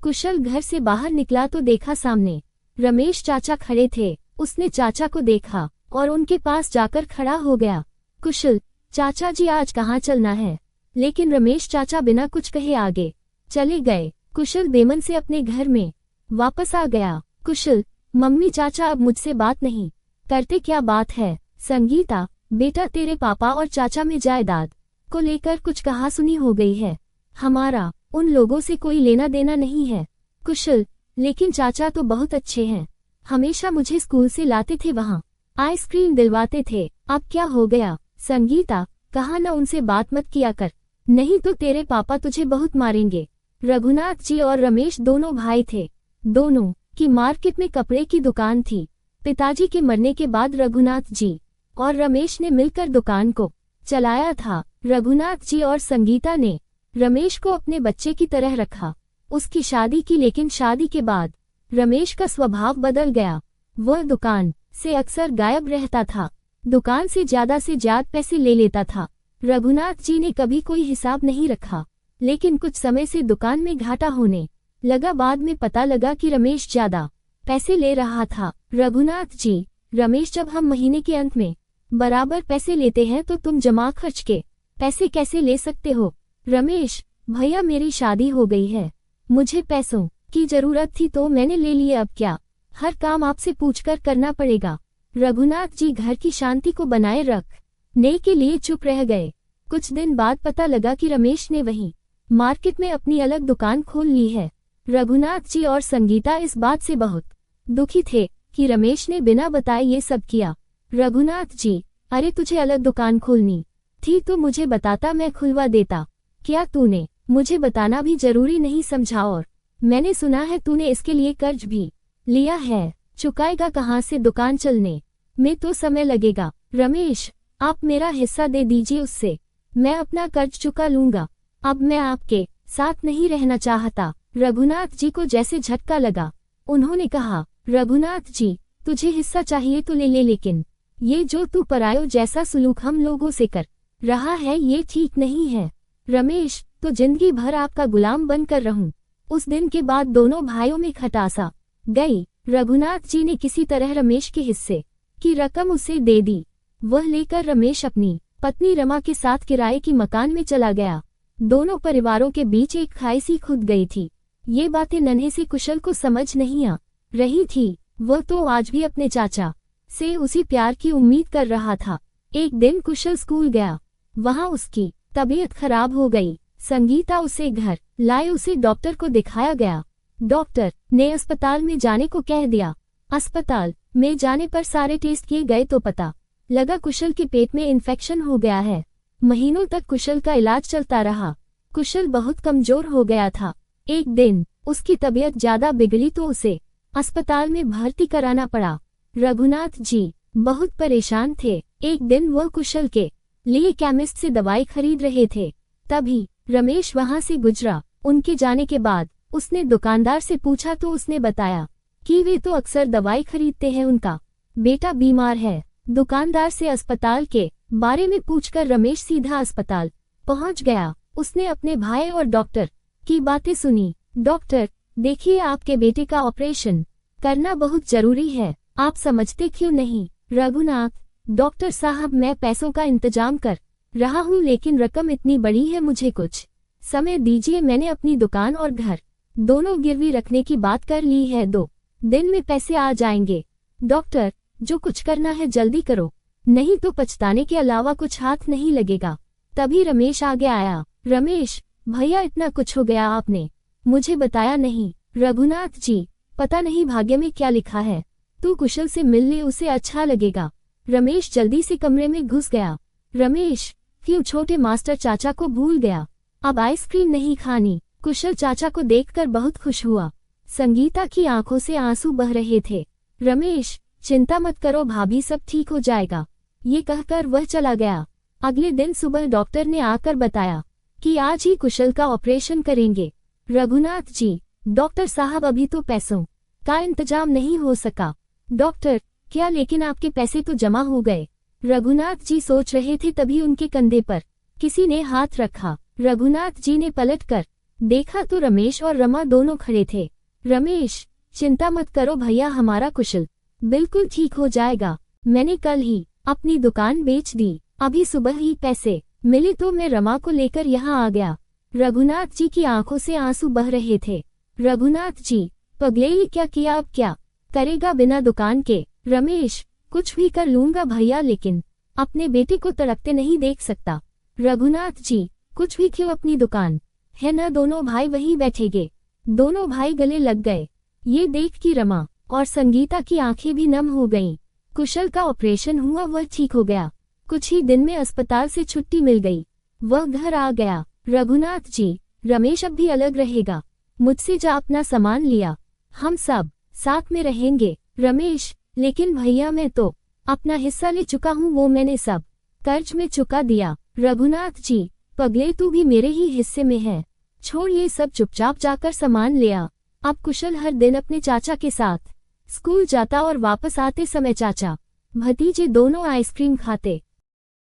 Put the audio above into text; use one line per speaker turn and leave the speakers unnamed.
कुशल घर से बाहर निकला तो देखा सामने रमेश चाचा खड़े थे। उसने चाचा को देखा और उनके पास जाकर खड़ा हो गया। कुशल, चाचा जी आज कहाँ चलना है? लेकिन रमेश चाचा बिना कुछ कहे आगे चले गए। कुशल बेमन से अपने घर में वापस आ गया। कुशल, मम्मी चाचा अब मुझसे बात नहीं करते, क्या बात है? संगीता, बेटा तेरे पापा और चाचा में जायदाद को लेकर कुछ कहासुनी हो गई है। हमारा उन लोगों से कोई लेना देना नहीं है। कुशल, लेकिन चाचा तो बहुत अच्छे हैं, हमेशा मुझे स्कूल से लाते थे, वहाँ आइसक्रीम दिलवाते थे, अब क्या हो गया? संगीता, कहा न उनसे बात मत किया कर, नहीं तो तेरे पापा तुझे बहुत मारेंगे। रघुनाथ जी और रमेश दोनों भाई थे। दोनों की मार्केट में कपड़े की दुकान थी। पिताजी के मरने के बाद रघुनाथ जी और रमेश ने मिलकर दुकान को चलाया था। रघुनाथ जी और संगीता ने रमेश को अपने बच्चे की तरह रखा। उसकी शादी की, लेकिन शादी के बाद रमेश का स्वभाव बदल गया। वह दुकान से अक्सर गायब रहता था, दुकान से ज्यादा पैसे ले लेता था। रघुनाथ जी ने कभी कोई हिसाब नहीं रखा, लेकिन कुछ समय से दुकान में घाटा होने लगा। बाद में पता लगा कि रमेश ज्यादा पैसे ले रहा था। रघुनाथ जी, रमेश, जब हम महीने के अंत में बराबर पैसे लेते हैं तो तुम जमा खर्च के पैसे कैसे ले सकते हो? रमेश, भैया मेरी शादी हो गई है, मुझे पैसों की जरूरत थी तो मैंने ले लिए, अब क्या हर काम आपसे पूछकर करना पड़ेगा? रघुनाथ जी घर की शांति को बनाए रखने के लिए चुप रह गए। कुछ दिन बाद पता लगा कि रमेश ने वहीं मार्केट में अपनी अलग दुकान खोल ली है। रघुनाथ जी और संगीता इस बात से बहुत दुखी थे कि रमेश ने बिना बताए ये सब किया। रघुनाथ जी, अरे तुझे अलग दुकान खोलनी थी तो मुझे बताता, मैं खुलवा देता। क्या तूने मुझे बताना भी जरूरी नहीं समझा? और मैंने सुना है तूने इसके लिए कर्ज भी लिया है, चुकाएगा कहाँ से? दुकान चलने में तो समय लगेगा। रमेश, आप मेरा हिस्सा दे दीजिए, उससे मैं अपना कर्ज चुका लूंगा। अब मैं आपके साथ नहीं रहना चाहता। रघुनाथ जी को जैसे झटका लगा। उन्होंने कहा, रघुनाथ जी, तुझे हिस्सा चाहिए तो ले ले, लेकिन ये जो तू परायों जैसा सुलूक हम लोगों से कर रहा है ये ठीक नहीं है। रमेश, तो जिंदगी भर आपका गुलाम बनकर रहूं। उस दिन के बाद दोनों भाइयों में खटासा गई। रघुनाथ जी ने किसी तरह रमेश के हिस्से की रकम उसे दे दी। वह लेकर रमेश अपनी पत्नी रमा के साथ किराए की मकान में चला गया। दोनों परिवारों के बीच एक खाई सी खुद गई थी। ये बातें नन्हे से कुशल को समझ नहीं आ रही थी। वह तो आज भी अपने चाचा से उसी प्यार की उम्मीद कर रहा था। एक दिन कुशल स्कूल गया, वहाँ उसकी तबीयत खराब हो गई। संगीता उसे घर लाए, उसे डॉक्टर को दिखाया गया। डॉक्टर ने अस्पताल में जाने को कह दिया। अस्पताल में जाने पर सारे टेस्ट किए गए तो पता लगा कुशल के पेट में इन्फेक्शन हो गया है। महीनों तक कुशल का इलाज चलता रहा। कुशल बहुत कमजोर हो गया था। एक दिन उसकी तबीयत ज्यादा बिगड़ी तो उसे अस्पताल में भर्ती कराना पड़ा। रघुनाथ जी बहुत परेशान थे। एक दिन वह कुशल के लिए केमिस्ट से दवाई खरीद रहे थे, तभी रमेश वहां से गुजरा। उनके जाने के बाद उसने दुकानदार से पूछा तो उसने बताया कि वे तो अक्सर दवाई खरीदते हैं, उनका बेटा बीमार है। दुकानदार से अस्पताल के बारे में पूछकर रमेश सीधा अस्पताल पहुंच गया। उसने अपने भाई और डॉक्टर की बातें सुनी। डॉक्टर, देखिए आपके बेटे का ऑपरेशन करना बहुत जरूरी है, आप समझते क्यों नहीं? रघुनाथ, डॉक्टर साहब मैं पैसों का इंतजाम कर रहा हूँ, लेकिन रकम इतनी बड़ी है, मुझे कुछ समय दीजिए। मैंने अपनी दुकान और घर दोनों गिरवी रखने की बात कर ली है, 2 दिन में पैसे आ जाएंगे। डॉक्टर, जो कुछ करना है जल्दी करो, नहीं तो पछताने के अलावा कुछ हाथ नहीं लगेगा। तभी रमेश आगे आया। रमेश, भैया इतना कुछ हो गया, आपने मुझे बताया नहीं। रघुनाथ जी, पता नहीं भाग्य में क्या लिखा है, तू कुशल से मिल ले, उसे अच्छा लगेगा। रमेश जल्दी से कमरे में घुस गया। रमेश क्यों छोटे मास्टर चाचा को भूल गया, अब आइसक्रीम नहीं खानी। कुशल चाचा को देखकर बहुत खुश हुआ। संगीता की आंखों से आंसू बह रहे थे। रमेश, चिंता मत करो भाभी, सब ठीक हो जाएगा, ये कहकर वह चला गया। अगले दिन सुबह डॉक्टर ने आकर बताया कि आज ही कुशल का ऑपरेशन करेंगे। रघुनाथ जी, डॉक्टर साहब अभी तो पैसों का इंतजाम नहीं हो सका। डॉक्टर, क्या? लेकिन आपके पैसे तो जमा हो गए। रघुनाथ जी सोच रहे थे, तभी उनके कंधे पर किसी ने हाथ रखा। रघुनाथ जी ने पलटकर देखा तो रमेश और रमा दोनों खड़े थे। रमेश, चिंता मत करो भैया, हमारा कुशल बिल्कुल ठीक हो जाएगा। मैंने कल ही अपनी दुकान बेच दी, अभी सुबह ही पैसे मिले तो मैं रमा को लेकर यहाँ आ गया। रघुनाथ जी की आंखों से आंसू बह रहे थे। रघुनाथ जी, पगले ही क्या किया, अब क्या करेगा बिना दुकान के? रमेश, कुछ भी कर लूंगा भैया, लेकिन अपने बेटे को तड़पते नहीं देख सकता। रघुनाथ जी, कुछ भी क्यों, अपनी दुकान है ना, दोनों भाई वहीं बैठेंगे। दोनों भाई गले लग गए। ये देख कि रमा और संगीता की आंखें भी नम हो गईं। कुशल का ऑपरेशन हुआ, वह ठीक हो गया। कुछ ही दिन में अस्पताल से छुट्टी मिल गई, वह घर आ गया। रघुनाथ जी, रमेश अब भी अलग रहेगा, मुझसे जा अपना सामान लिया, हम सब साथ में रहेंगे। रमेश, लेकिन भैया मैं तो अपना हिस्सा ले चुका हूँ, वो मैंने सब कर्ज में चुका दिया। रघुनाथ जी, पगले तू भी मेरे ही हिस्से में है, छोड़ ये सब, चुपचाप जाकर सामान ले आ। अब कुशल हर दिन अपने चाचा के साथ स्कूल जाता और वापस आते समय चाचा भतीजे दोनों आइसक्रीम खाते।